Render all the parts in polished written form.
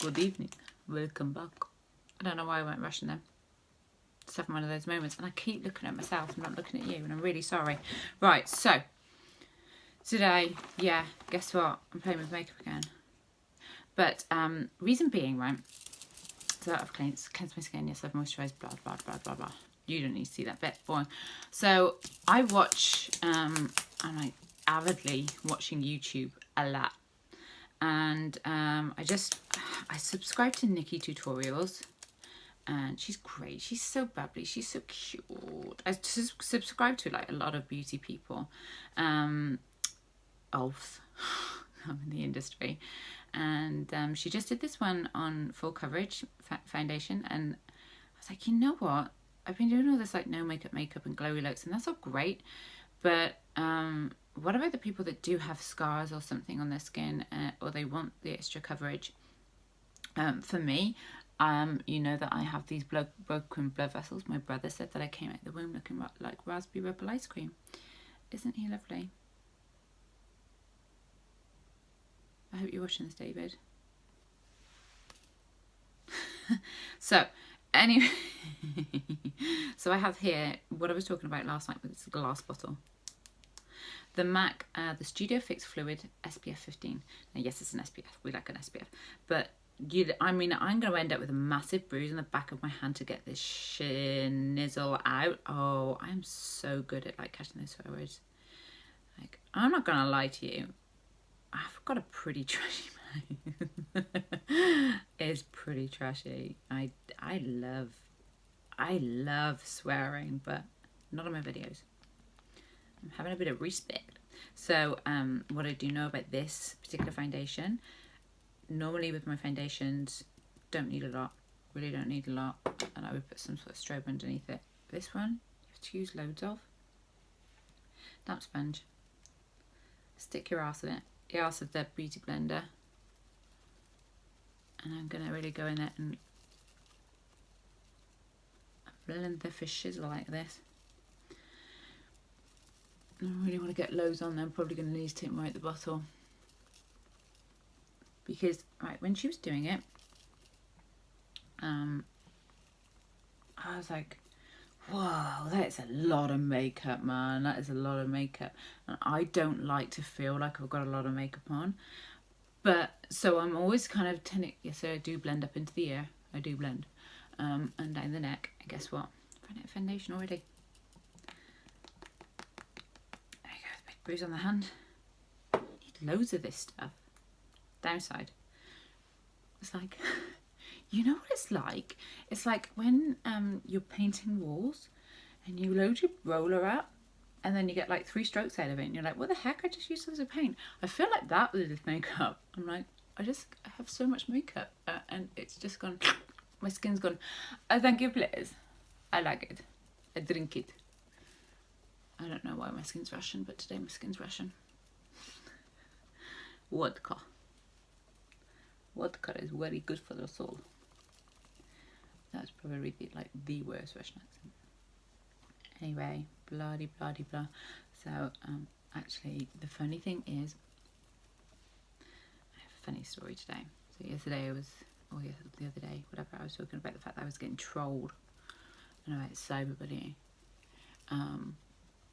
Good evening. Welcome back. I don't know why I went rushing them. Just having one of those moments. And I keep looking at myself and not looking at you. And I'm really sorry. Right, so. Today, yeah, guess what? I'm playing with makeup again. But reason being, right. So I've cleansed my skin. Yes, I've moisturised. Blah, blah, blah, blah, blah. You don't need to see that bit. Boring. So I watch, I'm like avidly watching YouTube a lot. And I subscribe to Nikki Tutorials. And she's great. She's so bubbly. She's so cute. I subscribe to like a lot of beauty people. Elves. I'm in the industry. And she just did this one on full coverage foundation. And I was like, you know what? I've been doing all this like no makeup and glowy looks. And that's all great. But what about the people that do have scars or something on their skin or they want the extra coverage? For me, you know that I have these broken blood vessels. My brother said that I came out of the womb looking like raspberry ripple ice cream. Isn't he lovely? I hope you're watching this, David. So, anyway, so I have here what I was talking about last night with this glass bottle. The MAC, the Studio Fix Fluid SPF 15. Now, yes, it's an SPF. We like an SPF. But, I'm going to end up with a massive bruise on the back of my hand to get this schnizzle out. Oh, I'm so good at, like, catching those photos. Like, I'm not going to lie to you. I've got a pretty trashy mouth. It's pretty trashy. I love swearing, but not on my videos. I'm having a bit of respect. So what I do know about this particular foundation, normally with my foundations, don't need a lot. Really don't need a lot. And I would put some sort of strobe underneath it. This one, you have to use loads of. Damp sponge. Stick your arse in it. The arse of the beauty blender. And I'm going to really go in it and blend the for shizzle like this. I really want to get loads on there. I'm probably going to need to take more out the bottle. Because, right, when she was doing it, I was like, whoa, that is a lot of makeup, man. That is a lot of makeup. And I don't like to feel like I've got a lot of makeup on. But, so I'm always kind of yes, I do blend up into the ear. I do blend. And down the neck. And guess what? I've run out of foundation already. There you go, the big bruise on the hand. I need loads of this stuff. Downside. It's like... You know what it's like? It's like when you're painting walls and you load your roller up and then you get like 3 strokes out of it and you're like, what the heck? I just used loads of paint. I feel like that with this makeup. I'm like, I have so much makeup and it's just gone, my skin's gone, oh, thank you, please. I like it. I drink it. I don't know why my skin's Russian, but today my skin's Russian. Vodka. Vodka is very good for the soul. That's probably the worst Russian accent. Anyway, blah de blah de blah. So actually the funny thing is, I have a funny story today. So yesterday the other day, whatever, I was talking about the fact that I was getting trolled and about cyberbullying. And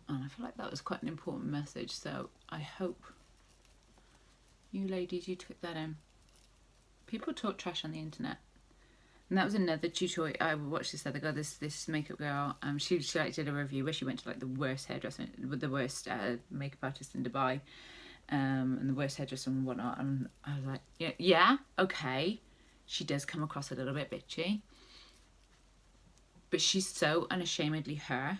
I feel like that was quite an important message. So I hope you ladies, you took that in. People talk trash on the internet. And that was another tutorial. I watched this other girl, this makeup girl. She like did a review where she went to like the worst hairdresser, with the worst makeup artist in Dubai, and the worst hairdresser and whatnot. And I was like, yeah, okay. She does come across a little bit bitchy, but she's so unashamedly her.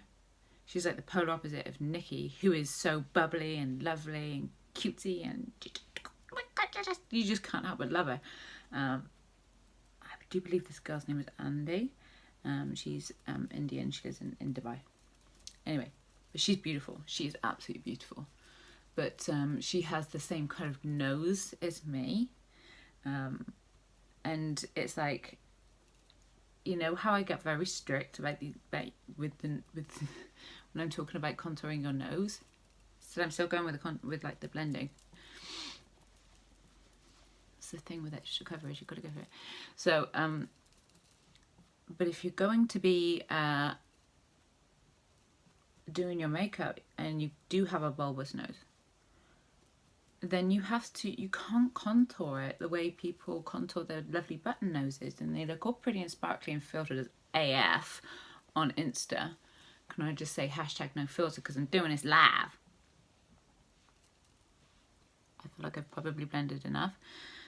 She's like the polar opposite of Nikki, who is so bubbly and lovely and cutesy, and oh my God, you just can't help but love her. I do believe this girl's name is Andy. She's Indian. She lives in Dubai. Anyway, but she's beautiful. She is absolutely beautiful. But she has the same kind of nose as me. And it's like, you know how I get very strict about when I'm talking about contouring your nose. So I'm still going with the blending. that's the thing with extra coverage, you've got to go for it. So, but if you're going to be doing your makeup and you do have a bulbous nose, then you can't contour it the way people contour their lovely button noses, and they look all pretty and sparkly and filtered as AF on Insta. Can I just say hashtag no filter because I'm doing this live? I feel like I've probably blended enough.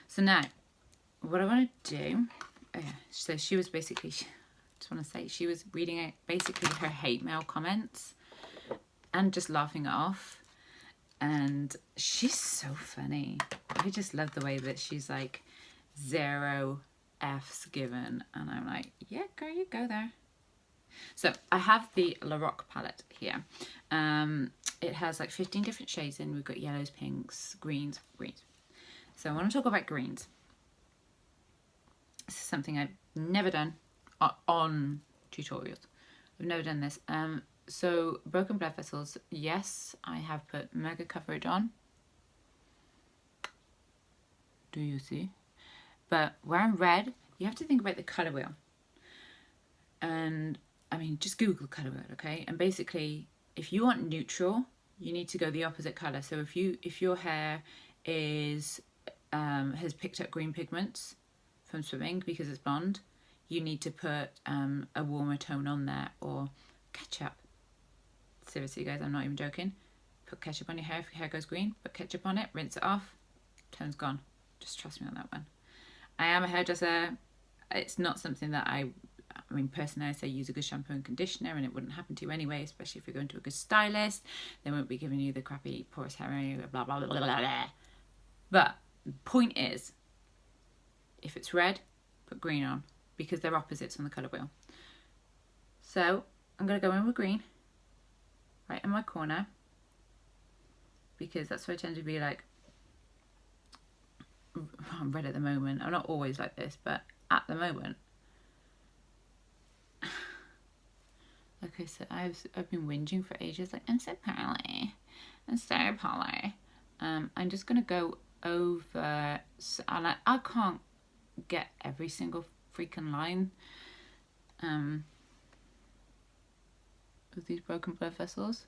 So now, what I want to do, so she was basically, I just want to say, she was reading out basically her hate mail comments and just laughing it off. And she's so funny. I just love the way that she's like 0 F's given. And I'm like, yeah, girl, you go there. So I have the La Roque palette here. It has like 15 different shades in. We've got yellows, pinks, greens. So I want to talk about greens. This is something I've never done on tutorials. I've never done this. So broken blood vessels, yes, I have put mega coverage on. Do you see? But where I'm red, you have to think about the colour wheel. And I mean, just Google colour wheel, okay? And basically, if you want neutral, you need to go the opposite colour. So if your hair is has picked up green pigments from swimming because it's blonde, you need to put a warmer tone on there, or ketchup. Seriously, guys, I'm not even joking. Put ketchup on your hair if your hair goes green. Put ketchup on it, rinse it off, tone's gone. Just trust me on that one. I am a hairdresser. It's not something that I mean, personally, I say use a good shampoo and conditioner, and it wouldn't happen to you anyway, especially if you're going to a good stylist. They won't be giving you the crappy porous hair anyway, blah, blah, blah, blah, blah. But the point is, if it's red, put green on, because they're opposites on the colour wheel. So I'm going to go in with green, right in my corner, because that's where I tend to be like, I'm red at the moment. I'm not always like this, but at the moment. Okay, so I've been whinging for ages, like, I'm so pearly, I'm so poly. I'm just going to go over, and I can't get every single freaking line of these broken blood vessels,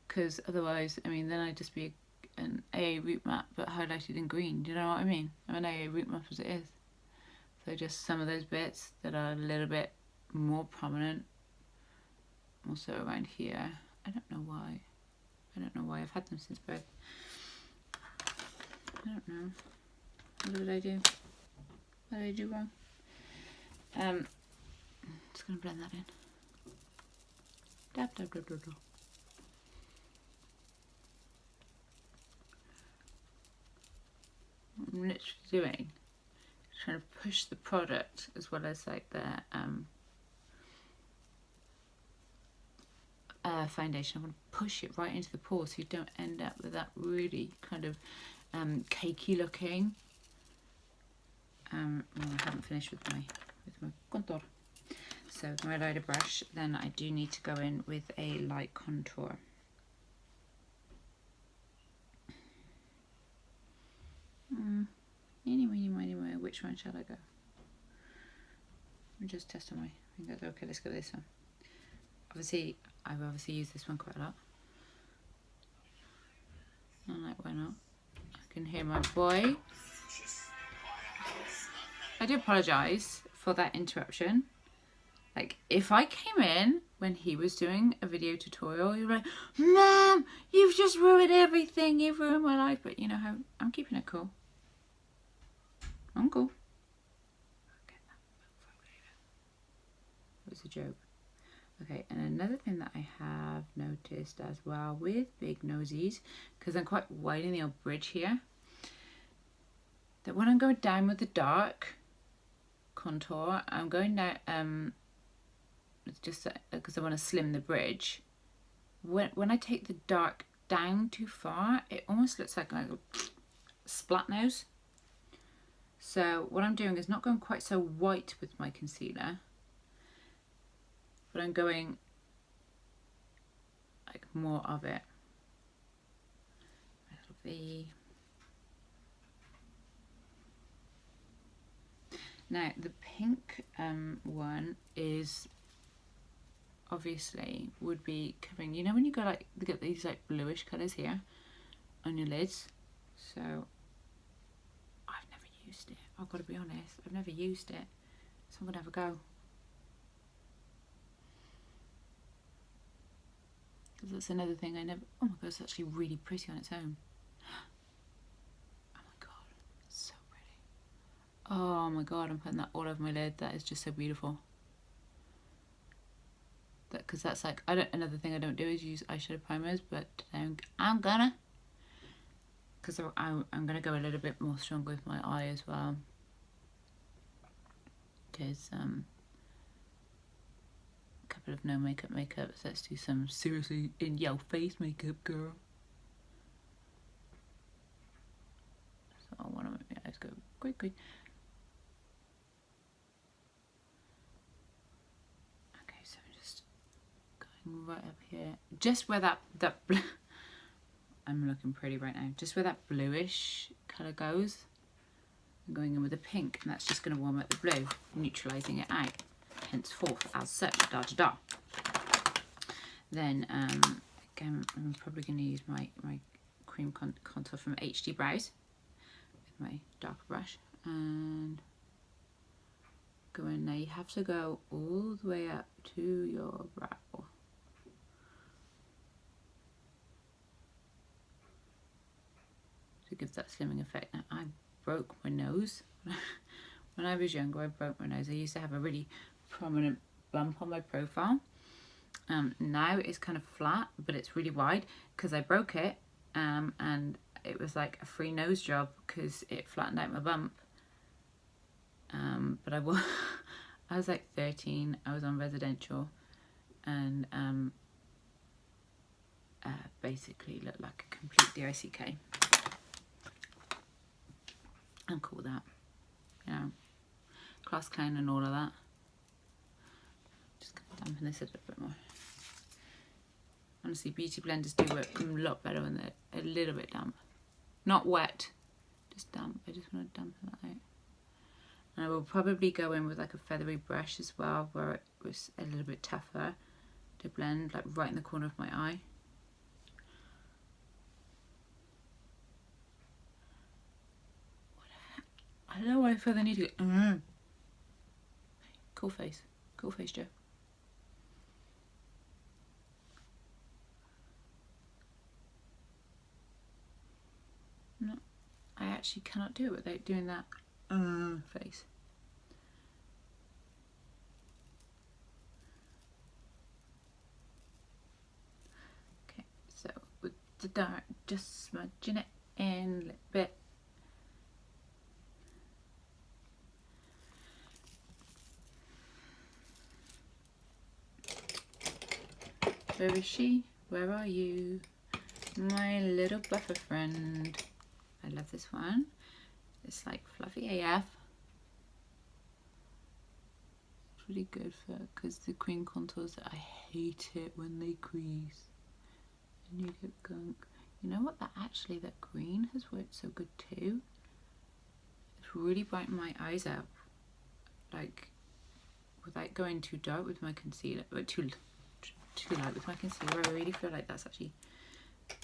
because otherwise, I mean, then I'd just be an AA root map but highlighted in green. Do you know what I mean? I'm an AA root map as it is. So just some of those bits that are a little bit more prominent, also around here. I don't know why. I've had them since birth. I don't know. What did I do? What did I do wrong? Just gonna blend that in. Dab, dab, dab, dab, dab. What I'm literally doing is trying to push the product as well as like the foundation. I want to push it right into the pores so you don't end up with that really kind of cakey looking. Well, I haven't finished with my contour. So with my lighter brush, then I do need to go in with a light contour. Anyway, which one shall I go? Let me just test on my fingers. Okay, let's go with this one. I've obviously used this one quite a lot. I'm like, why not? I can hear my boy. I do apologise for that interruption. Like, if I came in when he was doing a video tutorial, you're like, Mom, you've just ruined everything. You've ruined my life. But you know how I'm keeping it cool. I'm cool. It was a joke. Okay, and another thing that I have noticed as well with big nosies, because I'm quite wide in the old bridge here, that when I'm going down with the dark contour, I'm going down, just because I want to slim the bridge. When I take the dark down too far, it almost looks like a splat nose. So what I'm doing is not going quite so white with my concealer, but I'm going like more of it. Little V. Now the pink one is obviously would be covering, you know when you go like get these like bluish colours here on your lids. So I've never used it, I've got to be honest, I've never used it, so I'm gonna have a go. Because that's another thing I never, oh my god, it's actually really pretty on its own. Oh my god, it's so pretty. Oh my god, I'm putting that all over my lid. That is just so beautiful. Because that's like, another thing I don't do is use eyeshadow primers, but today I'm gonna. Because I'm gonna go a little bit more strong with my eye as well. Because couple of no makeup makeups. Let's do some seriously in your face makeup, girl. So I want to make my eyes go quickly. Okay, so I'm just going right up here, just where that I'm looking pretty right now. Just where that bluish colour goes. I'm going in with the pink, and that's just going to warm up the blue, neutralising it out. Henceforth as such, da da da. Then again, I'm probably going to use my cream contour from HD Brows with my darker brush and go in. Now you have to go all the way up to your brow. To give that slimming effect. Now I broke my nose. When I was younger, I broke my nose. I used to have a really prominent bump on my profile. Now it's kind of flat, but it's really wide because I broke it, and it was like a free nose job because it flattened out my bump. But I was like 13. I was on residential, and basically looked like a complete DICK. I'm cool with that, you know, class clown and all of that. Just gonna dampen this a little bit more. Honestly, beauty blenders do work a lot better when they're a little bit damp. Not wet, just damp. I just want to dampen that out. And I will probably go in with like a feathery brush as well, where it was a little bit tougher to blend, like right in the corner of my eye. I don't know why I feel the need to go, cool face, Joe. No, I actually cannot do it without doing that face. Okay, so with the dark, just smudging it in a little bit. Where is she? Where are you? My little bluffer friend. I love this one. It's like fluffy AF. It's really good for, because the cream contours, I hate it when they crease and you get gunk. You know what, that green has worked so good too. It's really brightened my eyes up, like without going too dark with my concealer, but too light with my concealer. I really feel like that's actually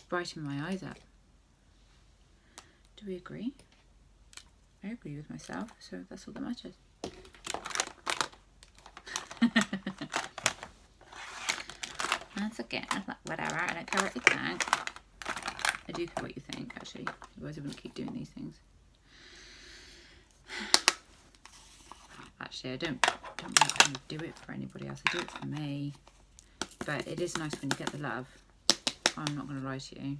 brightened my eyes up. Do we agree? I agree with myself, so that's all that matters. Once again, like whatever, I don't care what you think. I do care what you think, actually. Otherwise I wouldn't keep doing these things. Actually, I don't really kind of do it for anybody else. I do it for me. But it is nice when you get the love. I'm not going to lie to you.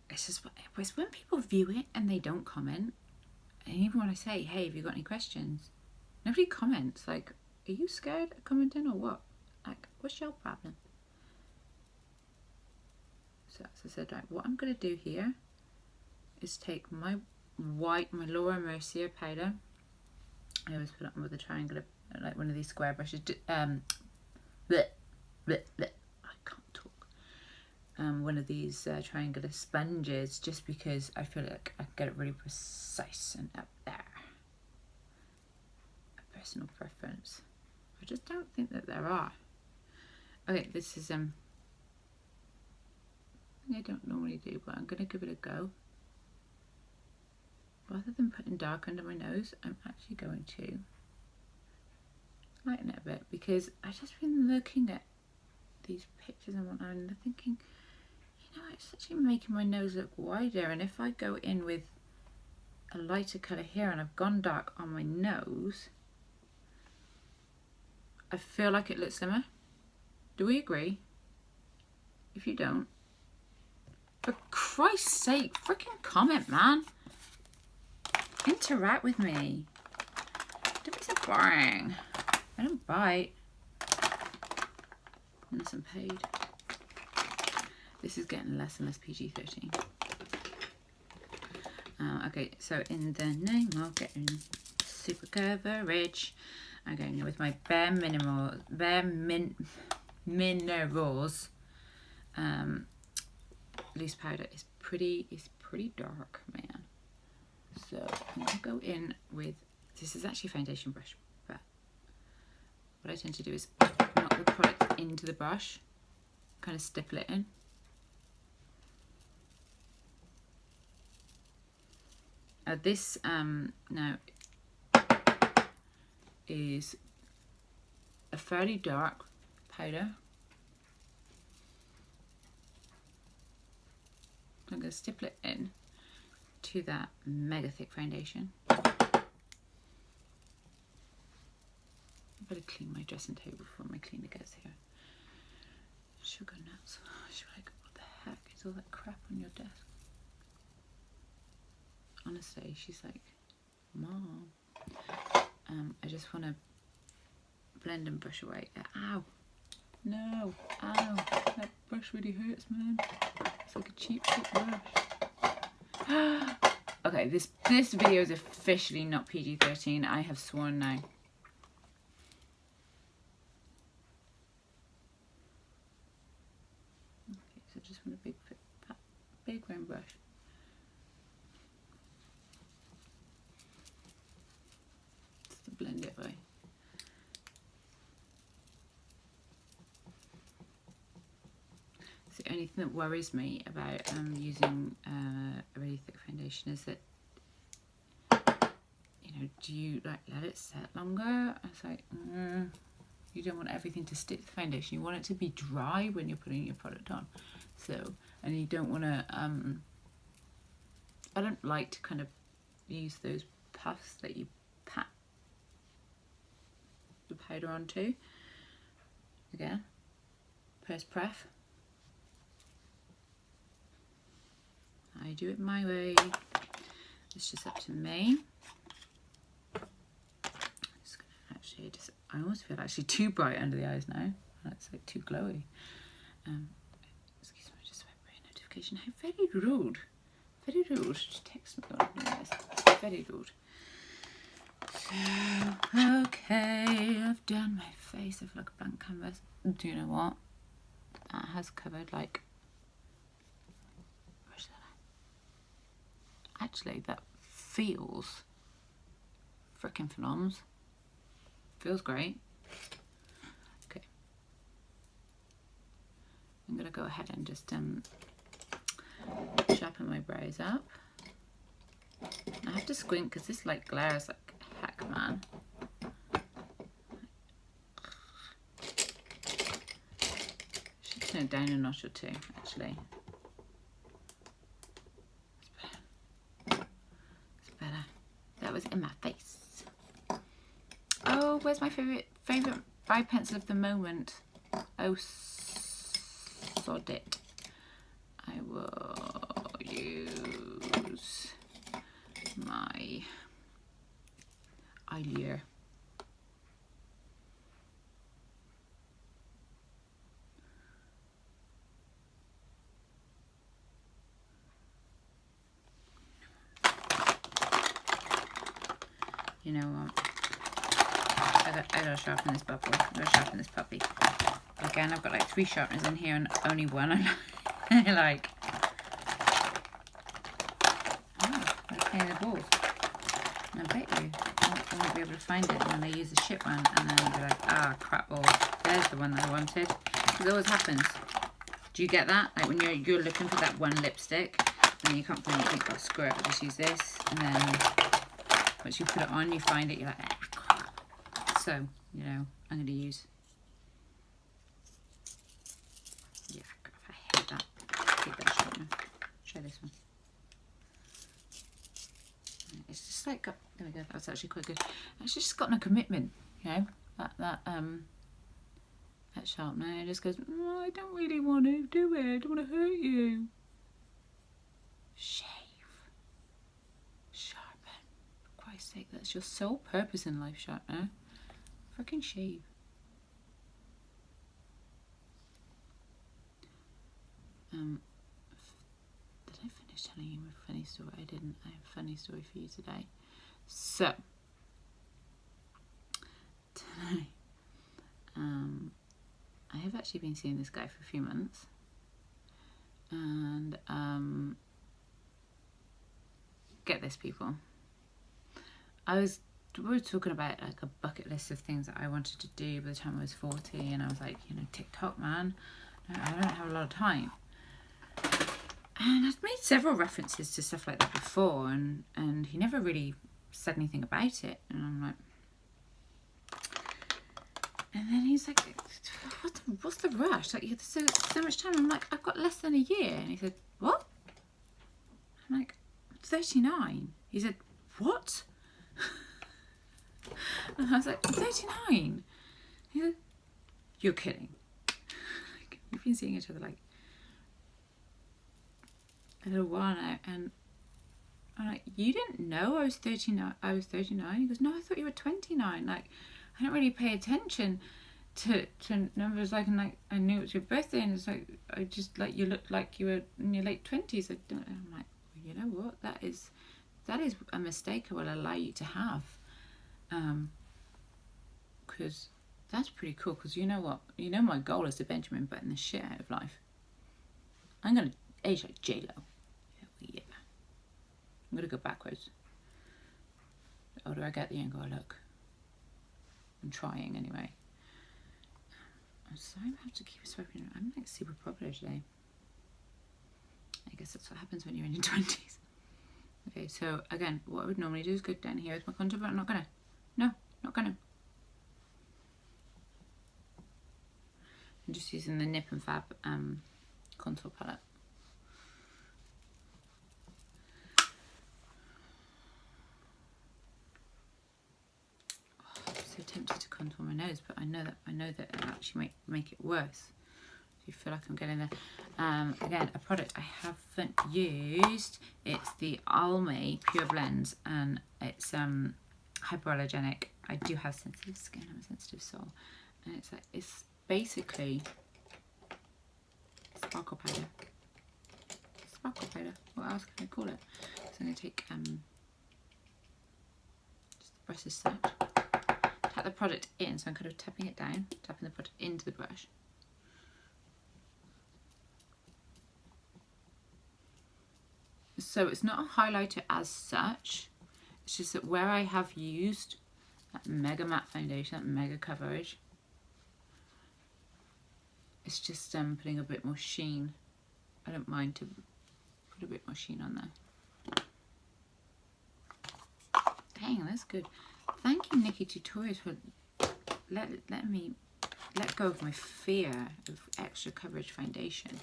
It's just, it's when people view it and they don't comment. And even when I say, hey, have you got any questions? Nobody comments. Like, are you scared of commenting or what? Like, what's your problem? So as I said, right, what I'm going to do here is take my my Laura Mercier powder. I always put it on with a triangular, like one of these square brushes. Bleh, bleh, bleh. I can't talk. one of these triangular sponges, just because I feel like I can get it really precise and up there. A personal preference. I just don't think that there are. Okay, this is I don't normally do, but I'm gonna give it a go. Rather than putting dark under my nose, I'm actually going to lighten it a bit, because I've just been looking at these pictures and whatnot, and thinking, you know, it's actually making my nose look wider, and if I go in with a lighter colour here and I've gone dark on my nose, I feel like it looks slimmer. Do we agree? If you don't, for Christ's sake, freaking comment, man. Interact with me. Don't be so boring. I don't bite. Unless I'm paid. This is getting less and less PG-13. Okay, so in the name of getting super coverage, I'm going in with my bare minerals. Loose powder is pretty dark, man. So I'm gonna go in with, this is actually a foundation brush, but what I tend to do is knock the product into the brush, kind of stipple it in. This now is a fairly dark powder. I'm going to stipple it in to that mega thick foundation. I better clean my dressing table before my cleaner gets here. Sugar nuts. She's like, what the heck is all that crap on your desk? Honestly, she's like, Mom. I just want to blend and brush away. Ow. No. Ow. That brush really hurts, man. It's like a cheap brush. Okay, this video is officially not PG-13. I have sworn now. Okay, so just want a big round brush. Just to blend it away. The only thing that worries me about using a really thick foundation is that, you know, do you like let it set longer? It's like, you don't want everything to stick to the foundation. You want it to be dry when you're putting your product on. So, and you don't want to, I don't like to kind of use those puffs that you pat the powder onto. Again, first pref. I do it my way. It's just up to me. Just gonna actually just, I almost feel actually too bright under the eyes now. That's like too glowy. Excuse me, just wait for a notification. How very rude. Very rude. Just text me on this. Very rude. So, okay, I've done my face. I feel like a blank canvas. Do you know what? That has covered like, actually that feels freaking phenoms. Feels great. Okay, I'm gonna go ahead and just sharpen my brows up. I have to squint because this light glares like heck, man. Should turn it down a notch or two, actually. That was in my face. Oh, where's my favorite eye pencil of the moment? Oh, sod it. I will use my eyeliner. You know what? I gotta sharpen this puppy. Again, I've got like 3 sharpeners in here and only one like, oh, they're playing the balls. And I bet you I won't be able to find it when they use the shit one, and then I'll be like, ah, crap balls. There's the one that I wanted. Because it always happens. Do you get that? Like when you're looking for that one lipstick, and you can't find it, you think, oh, screw it, I'll just use this. And then once you put it on, you find it, you're like, ah, crap. So, you know, I'm going to use, yeah, I hate that. I hate that sharpener. Try this one. It's just like, there we go, that was actually quite good. It's just got no commitment, you know, that sharpener. It just goes, oh, I don't really want to do it, I don't want to hurt you. Shave. Sharpen. For Christ's sake, that's your sole purpose in life, sharpener. Fucking shave. Did I finish telling you a funny story? I didn't. I have a funny story for you today. So, tonight, I have actually been seeing this guy for a few months, and get this, people. We were talking about like a bucket list of things that I wanted to do by the time I was 40, and I was like, you know, TikTok, man, I don't have a lot of time. And I've made several references to stuff like that before, and he never really said anything about it. And I'm like, and then he's like, what's the rush? Like, you have so much time. I'm like, I've got less than a year. And he said, what? I'm like, 39. He said, what? And I was like, I'm 39. He said, you're kidding. Like, we've been seeing each other like a little while now, and I'm like, you didn't know I was 39? I was 39. He goes, no, I thought you were 29. Like, I don't really pay attention to numbers. Like, and like, I knew it was your birthday, and it's like, I just like, you looked like you were in your late 20s. I'm like, well, you know what? That is a mistake I will allow you to have, because that's pretty cool. Because you know what? You know my goal is to Benjamin Button the shit out of life. I'm gonna age like J-Lo. Yeah. I'm gonna go backwards. The older I get, the younger I look. I'm trying anyway. I'm sorry I have to keep swiping. I'm like super popular today. I guess that's what happens when you're in your 20s. Okay, so again, what I would normally do is go down here with my contour, but I'm not gonna. No, not gonna. I'm just using the Nip and Fab contour palette. So tempted to contour my nose, but I know that it'll actually make it worse. Do you feel like I'm getting there? Again, a product I haven't used. It's the Almay Pure Blends, and it's hypoallergenic. I do have sensitive skin. I'm a sensitive soul, and it's basically sparkle powder. Sparkle powder. What else can I call it? So I'm going to take just the brush as such. Tap the product in, so I'm kind of tapping it down, tapping the product into the brush. So it's not a highlighter as such, it's just that where I have used that mega matte foundation, that mega coverage, it's just putting a bit more sheen. I don't mind to put a bit more sheen on there. Dang, that's good. Thank you, Nikki Tutorials, for letting me let go of my fear of extra coverage foundation.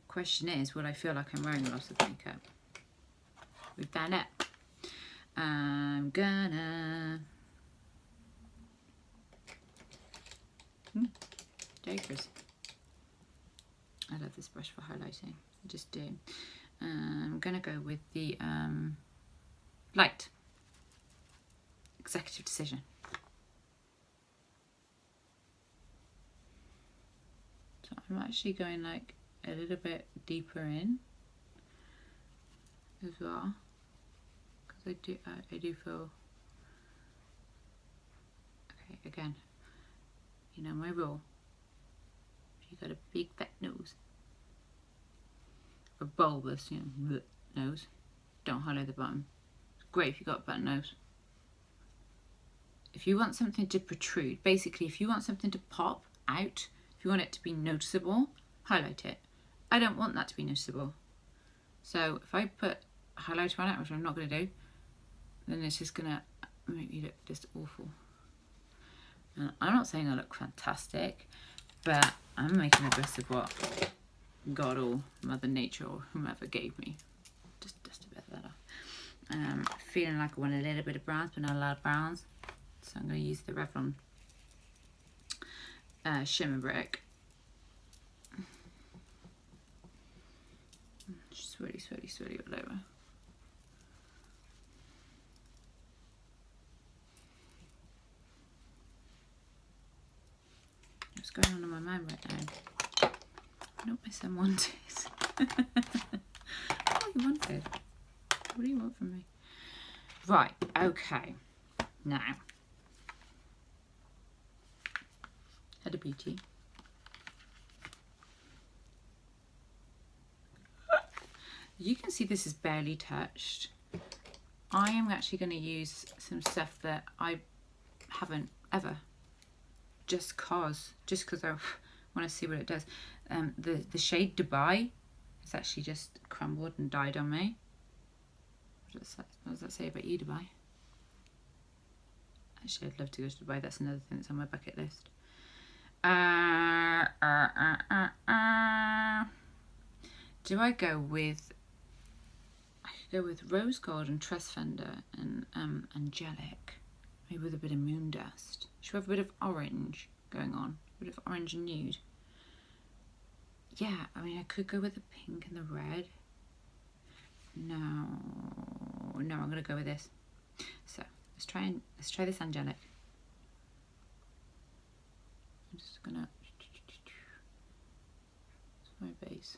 Question is, will I feel like I'm wearing a lot of makeup? We've done it. I'm gonna Jakers. I love this brush for highlighting. I just do. I'm gonna go with the light. Executive Decision. So I'm actually going like a little bit deeper in as well, because I do feel, okay, again, you know my rule, if you got a big fat nose, a bulbous, you know, nose, don't highlight the bottom. Great if you've got a button nose. If you want something to protrude, basically if you want something to pop out, if you want it to be noticeable, highlight it. I don't want that to be noticeable. So if I put a highlighter on it, which I'm not going to do, then it's just going to make me look just awful. And I'm not saying I look fantastic, but I'm making the best of what God or Mother Nature or whomever gave me. Just a bit better. Feeling like I want a little bit of browns, but not a lot of browns. So I'm going to use the Revlon Shimmer Brick. Sweaty, sweaty, sweaty all over. What's going on in my mind right now? Not my son wanted. What you wanted? What do you want from me? Right, okay. Now, had a beauty. You can see this is barely touched. I am actually going to use some stuff that I haven't ever. Just cause I want to see what it does. The shade Dubai is actually just crumbled and died on me. What does that say about you, Dubai? Actually, I'd love to go to Dubai. That's another thing that's on my bucket list. Do I go with... I could go with Rose Gold and Trust Fender and Angelic. Maybe with a bit of moon dust. Should we have a bit of orange going on? A bit of orange and nude. Yeah, I mean, I could go with the pink and the red. No, I'm gonna go with this. So let's try this Angelic. I'm just gonna. It's my base.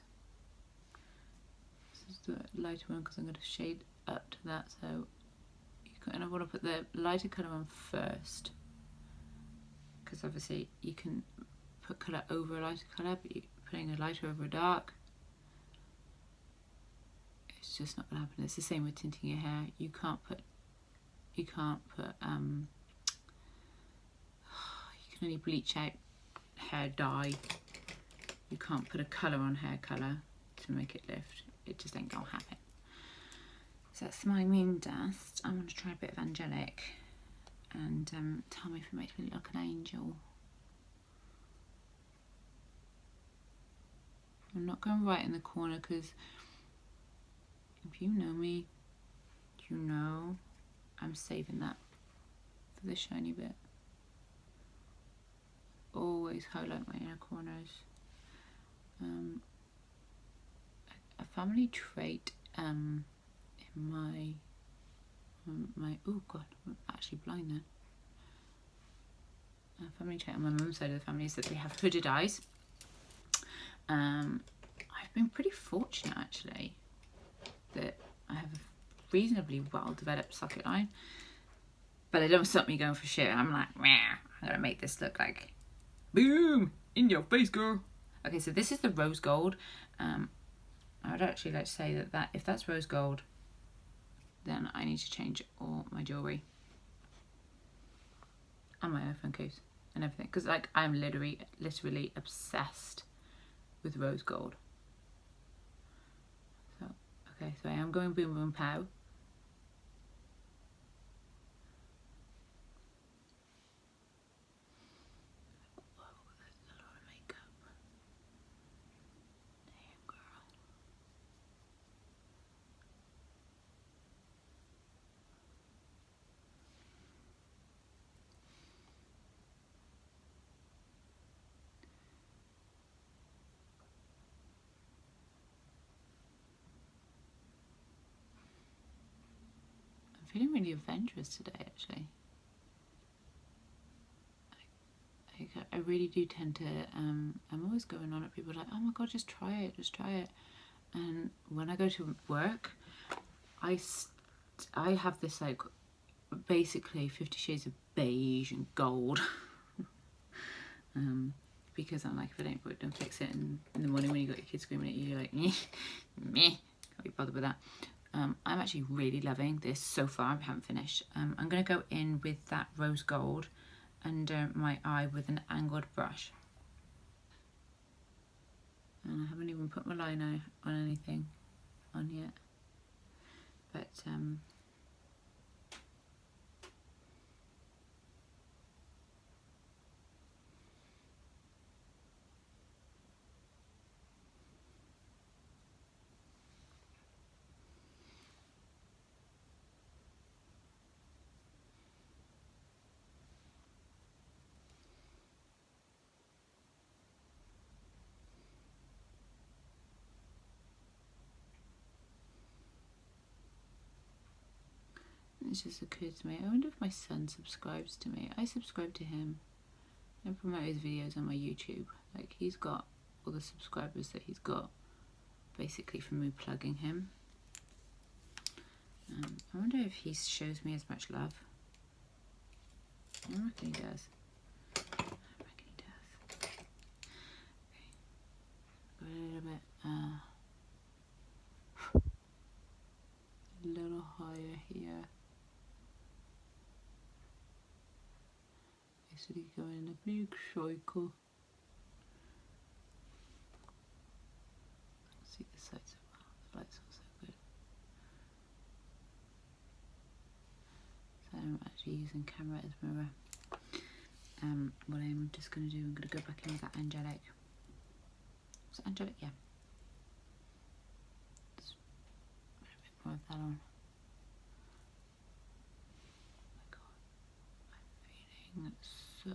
This is the lighter one because I'm gonna shade up to that. So. And I want to put the lighter colour on first, because obviously you can put colour over a lighter colour, but you're putting a lighter over a dark, it's just not going to happen. It's the same with tinting your hair. You can't put you can only bleach out hair dye. You can't put a colour on hair colour to make it lift. It just ain't gonna happen. So that's my moon dust. I'm going to try a bit of Angelic and tell me if it makes me look like an angel. I'm not going right in the corner because if you know me, you know I'm saving that for the shiny bit. Always highlight my inner corners. A family trait my oh god, I'm actually blind then. Family trait on my mum's side of the family is that they have hooded eyes. I've been pretty fortunate actually that I have a reasonably well developed socket line, but it don't stop me going for shit. I'm like, meh, I'm gonna make this look like boom in your face, girl. Okay, so this is the rose gold. I would actually like to say that if that's rose gold, then I need to change all my jewellery and my iPhone case and everything, because like I'm literally obsessed with rose gold. So okay, so I am going boom boom pow. Whoa, that's a lot of makeup. Damn, girl. I'm feeling really adventurous today, actually. I really do tend to, I'm always going on at people like, oh my god, just try it. And when I go to work, I have this like, basically 50 shades of beige and gold. because I'm like, if I don't fix it in the morning when you got your kids screaming at you, you're like, meh, can't be bothered with that. I'm actually really loving this so far. I haven't finished. I'm going to go in with that rose gold under my eye with an angled brush. And I haven't even put my liner on anything on yet. But it's just occurred to me, I wonder if my son subscribes to me. I subscribe to him. I promote his videos on my YouTube. Like, he's got all the subscribers that he's got basically from me plugging him. I wonder if he shows me as much love. I reckon he does. I reckon he does. Okay. Go a little bit, a little higher here. Basically going in a big circle. See the sides of the lights also good. So I'm actually using camera as mirror. What I'm just going to do, I'm going to go back in with that angelic. Was it angelic? Yeah. Just put a bit more of that on. Oh my god. I'm feeling so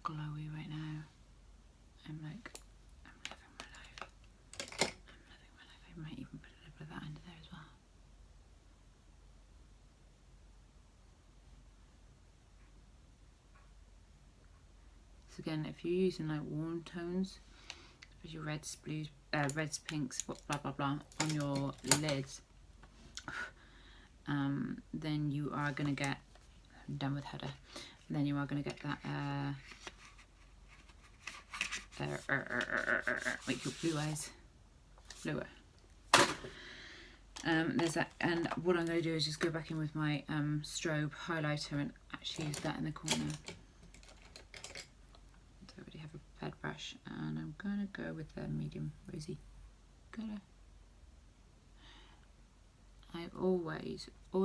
glowy right now. I'm like, I'm loving my life. I'm loving my life. I might even put a little bit of that under there as well. So again, if you're using like warm tones, especially reds, blues, reds, pinks, blah blah blah on your lids, then you are gonna get, I'm done with header, then you are gonna get that make your blue eyes bluer. There's that, and what I'm going to do is just go back in with my strobe highlighter and actually use that in the corner. So I already have a prepared brush, and I'm going to go with the medium rosy colour. I always go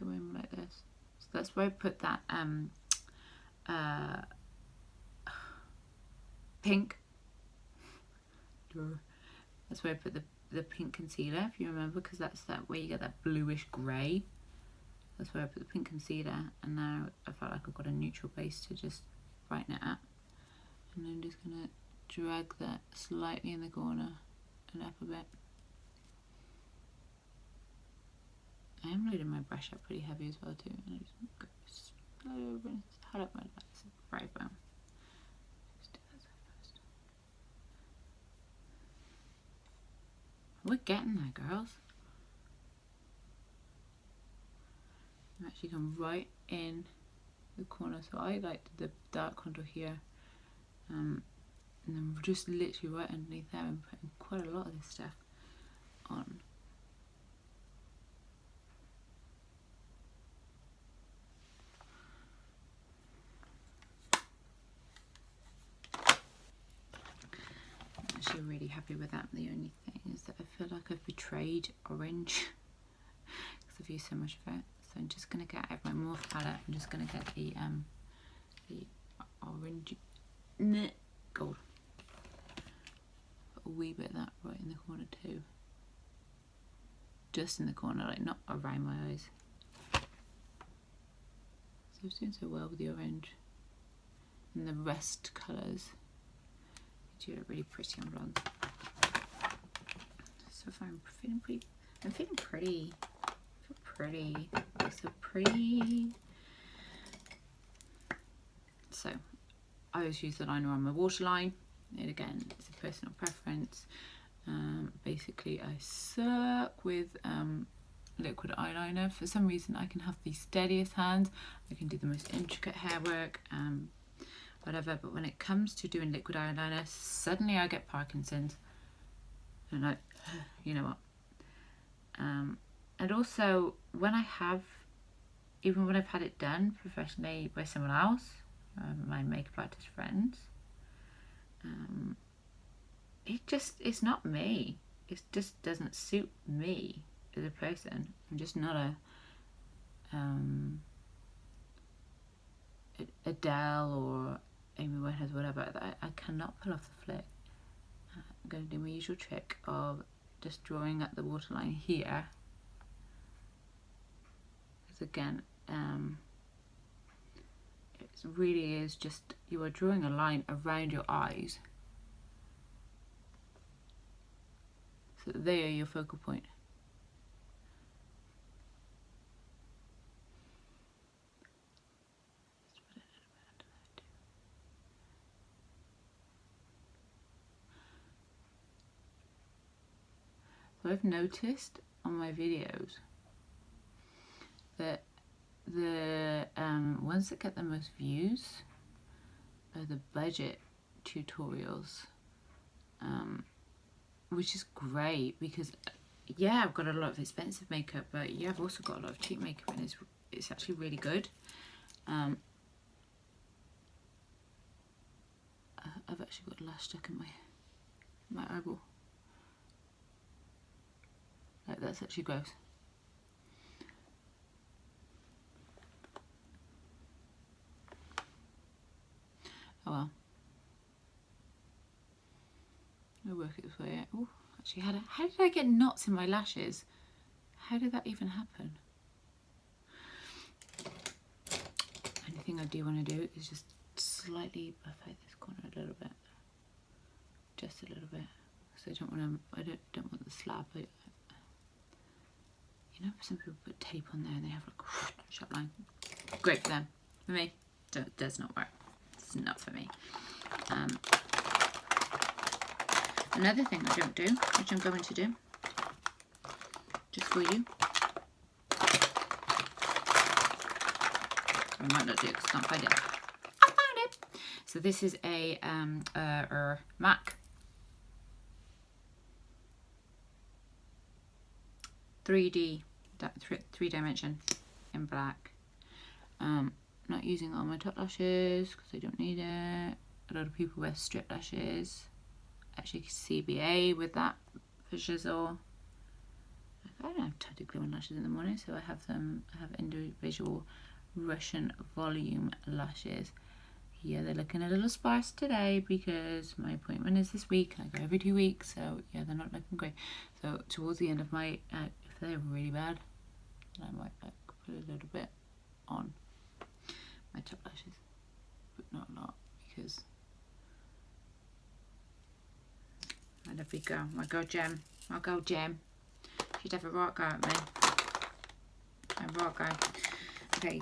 in like this. So that's where I put that pink. That's where I put the pink concealer, if you remember, because that's that where you get that bluish grey. That's where I put the pink concealer, and now I felt like I've got a neutral base to just brighten it up. And I'm just gonna drag that slightly in the corner and up a bit. I am loading my brush up pretty heavy as well too, and I just go slow over and hold up my lights right bone. Just do that side first. We're getting there, girls. I'm actually going right in the corner, so I like the dark contour here, and then just literally right underneath there and putting quite a lot of this stuff on. I'm actually really happy with that. The only thing is that I feel like I've betrayed orange because I've used so much of it. So I'm just going to get out of my Morph palette, I'm just going to get the orange gold. Put a wee bit of that right in the corner too. Just in the corner, like not around my eyes. So I was doing so well with the orange. And the rest colours do look really pretty on blonde. So far I'm feeling pretty. I'm feeling pretty. Pretty, so pretty. So I always use the liner on my waterline, and again it's a personal preference. Basically I suck with liquid eyeliner. For some reason I can have the steadiest hands, I can do the most intricate hair work, whatever. But when it comes to doing liquid eyeliner, suddenly I get Parkinson's. And I, you know what? And also when I have, even when I've had it done professionally by someone else, my makeup artist friends, it's not me. It just doesn't suit me as a person. I'm just not a Adele or Amy Winehouse, whatever. I cannot pull off the flick. I'm going to do my usual trick of just drawing at the waterline here. Because again, it really is just, you are drawing a line around your eyes. So they are your focal point. So I've noticed on my videos that the ones that get the most views are the budget tutorials, which is great because yeah, I've got a lot of expensive makeup, but yeah, I've also got a lot of cheap makeup, and it's actually really good. I've actually got lash stuck in my eyeball. Like, that's actually gross. Oh well. I'll work it this way out. Oh, actually, how did I get knots in my lashes? How did that even happen? Only thing I do want to do is just slightly buff out this corner a little bit. Just a little bit. So I don't want the slab. But, you know, some people put tape on there and they have like a sharp line. Great for them. For me, it does not work. It's not for me. Another thing I don't do, which I'm going to do, just for you. I might not do it because I can't find it. I found it! So this is a MAC 3D in black. Not using it on my top lashes because I don't need it. A lot of people wear strip lashes. Actually CBA with that for shizzle. I don't have time to glue on lashes in the morning, so I have individual Russian volume lashes. Yeah, they're looking a little sparse today because my appointment is this week and I go every 2 weeks, so yeah, they're not looking great. So towards the end of my, if they're really bad, I might like put a little bit on my top lashes, but not a lot because my lovely girl, my girl Jem, she'd have a rock guy at me. I'm rock guy. Okay,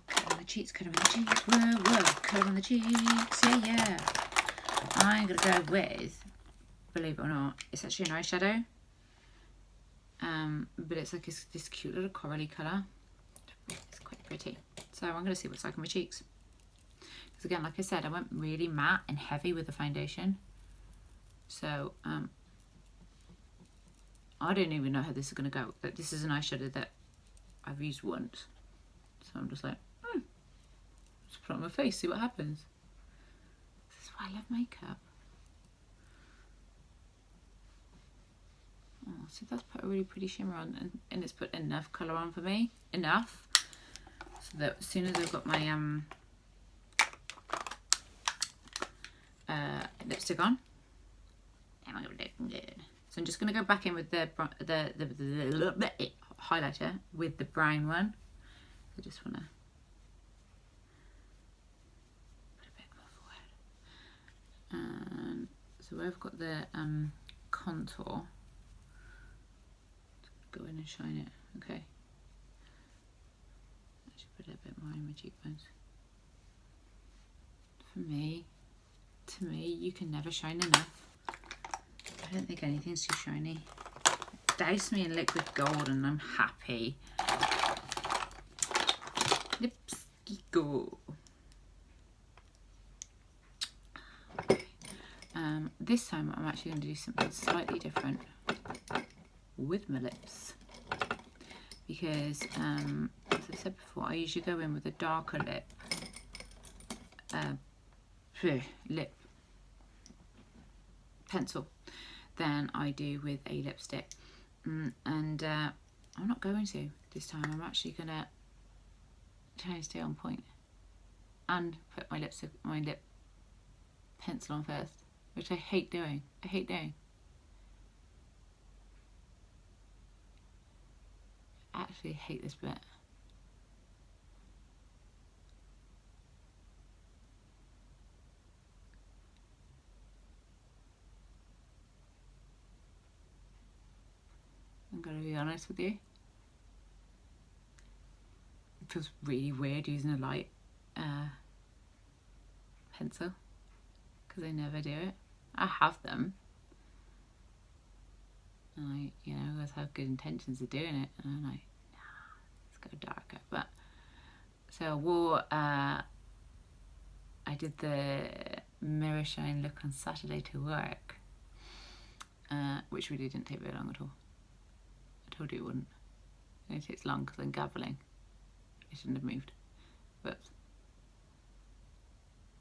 cut on the cheeks, cut on the cheeks, whoa, cut on the cheeks, yeah. I'm gonna go with, believe it or not, it's actually an eyeshadow. But it's like this cute little corally colour. It's quite pretty. So I'm gonna see what it's like on my cheeks. Because again, like I said, I went really matte and heavy with the foundation. So I don't even know how this is going to go. But this is an eyeshadow that I've used once. So I'm just like, just put it on my face, see what happens. This is why I love makeup. Oh, so that's put a really pretty shimmer on, and it's put enough colour on for me. Enough. So that as soon as I've got my lipstick on, so I'm just going to go back in with the highlighter with the brown one. I just want to put a bit more forward. And so I've got the contour. Go in and shine it. Okay. I should put a bit more in my cheekbones. For me, to me, you can never shine enough. I don't think anything's too shiny. Douse me in liquid gold and I'm happy. Lipstick go. this time I'm actually going to do something slightly different with my lips, because as I said before, I usually go in with a darker lip pencil than I do with a lipstick, and I'm not going to this time. I'm actually going to try and stay on point and put my lip pencil on first, which I hate doing. I actually hate this bit. I'm gonna be honest with you. It feels really weird using a light pencil, because I never do it. I have them, and I, always have good intentions of doing it, and I'm like, nah, let's go darker. But so I wore, I did the mirror shine look on Saturday to work, which really didn't take very long at all. I told you it wouldn't. It only takes long because I'm gabbling. I shouldn't have moved. Whoops.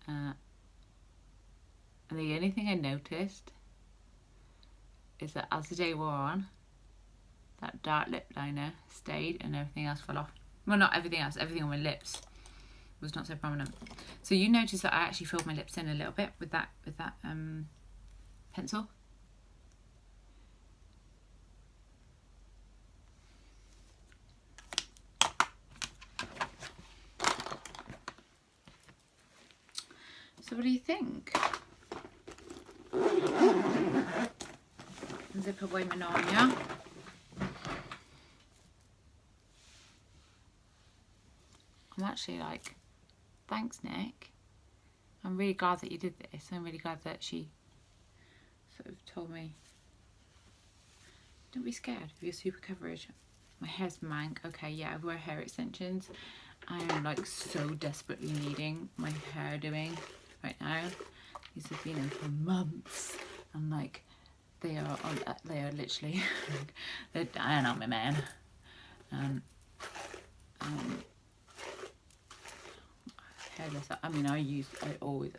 And the only thing I noticed is that as the day wore on, that dark lip liner stayed and everything else fell off. Well, not everything else, everything on my lips was not so prominent. So you notice that I actually filled my lips in a little bit with that pencil. So what do you think? Zip away my Narnia. I'm actually like, thanks Nick. I'm really glad that you did this. I'm really glad that she sort of told me, don't be scared of your super coverage. My hair's mank. Okay, yeah, I wear hair extensions. I am like so desperately needing my hair doing right now. These have been in for months, and like they are literally they're dying on me, man. Hairless. I mean, I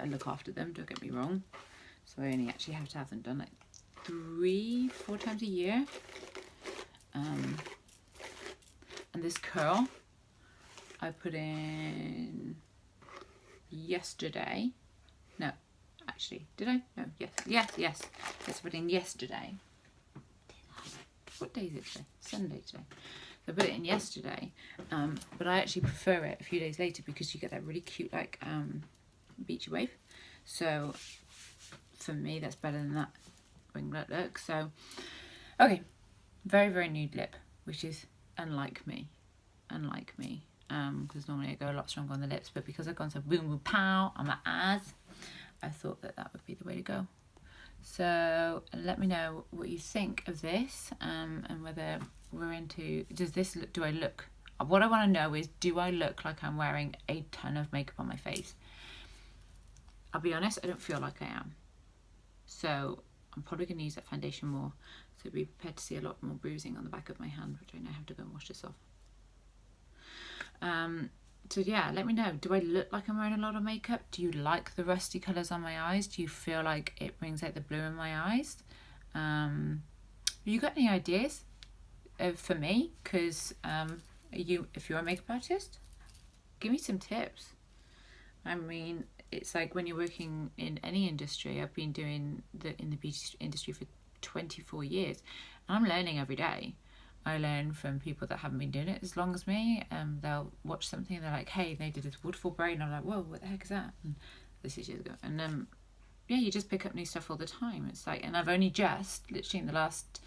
look after them, don't get me wrong, so I only actually have to have them done like 3-4 times a year. And this curl I put in yesterday. No, actually, did I? No, yes. Yes, I put in yesterday. What day is it today? Sunday today. So I put it in yesterday, but I actually prefer it a few days later because you get that really cute like beachy wave. So for me, that's better than that ringlet look. So okay, very, very nude lip, which is unlike me, because normally I go a lot stronger on the lips, but because I've gone so boom boom pow on my eyes, I thought that would be the way to go. So let me know what you think of this, and whether we're into, do I look, what I want to know is, do I look like I'm wearing a ton of makeup on my face? I'll be honest, I don't feel like I am. So I'm probably going to use that foundation more. So be prepared to see a lot more bruising on the back of my hand, which I now have to go and wash this off. So yeah, let me know. Do I look like I'm wearing a lot of makeup? Do you like the rusty colours on my eyes? Do you feel like it brings out the blue in my eyes? Have you got any ideas for me? Because if you're a makeup artist, give me some tips. I mean, it's like when you're working in any industry. I've been doing in the beauty industry for 24 years, and I'm learning every day. I learn from people that haven't been doing it as long as me. They'll watch something and they're like, hey, they did this waterfall braid, and I'm like, whoa, what the heck is that? And this is years ago. And yeah, you just pick up new stuff all the time. It's like, and I've only just literally in the last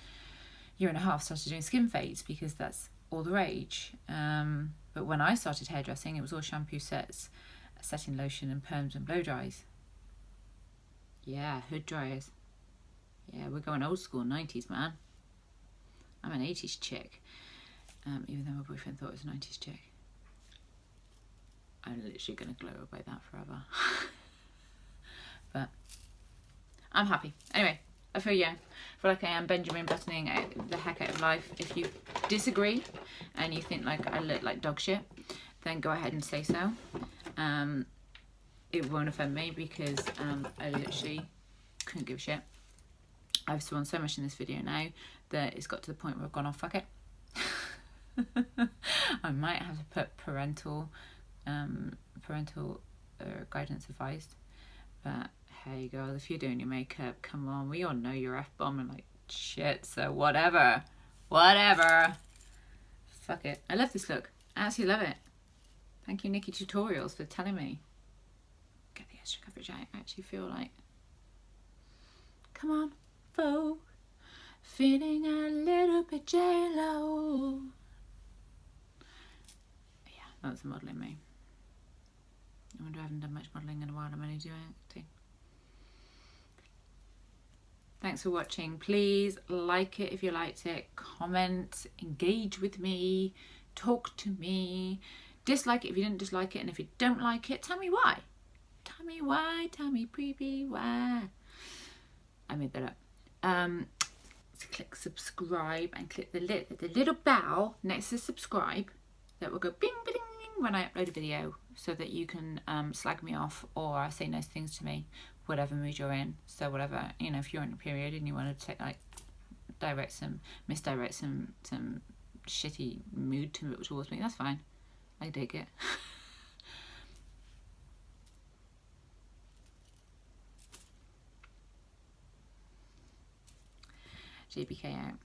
year and a half started doing skin fades because that's all the rage. But when I started hairdressing, it was all shampoo sets, setting lotion, and perms and blow dries. Yeah, hood dryers. Yeah, we're going old school, 90s, man. I'm an 80s chick, even though my boyfriend thought I was a 90s chick. I'm literally going to glow by that forever. But I'm happy. Anyway, I feel like I am Benjamin buttoning the heck out of life. If you disagree and you think like I look like dog shit, then go ahead and say so. It won't offend me because I literally couldn't give a shit. I've sworn so much in this video now that it's got to the point where I've gone, oh fuck it. I might have to put parental guidance advised, but hey girl, if you're doing your makeup, come on, we all know you're F-bomb and like shit, so whatever. Fuck it. I love this look. I absolutely love it. Thank you, Nikki Tutorials, for telling me. Get the extra coverage. I actually feel like, come on, folk, feeling a little bit J-Lo. Yeah, that's the modelling me. I wonder I haven't done much modelling in a while. I'm only doing acting. Thanks for watching. Please like it if you liked it. Comment, engage with me, talk to me. Dislike it if you didn't dislike it, and if you don't like it, tell me why. Tell me why. Tell me preview why. I made that up. So click subscribe and click the little bell next to subscribe that will go bing bing bing when I upload a video, so that you can slag me off or say nice things to me, whatever mood you're in. So whatever, you know, if you're in a period and you want to take like misdirect some shitty mood towards me, that's fine. I dig it. JBK out.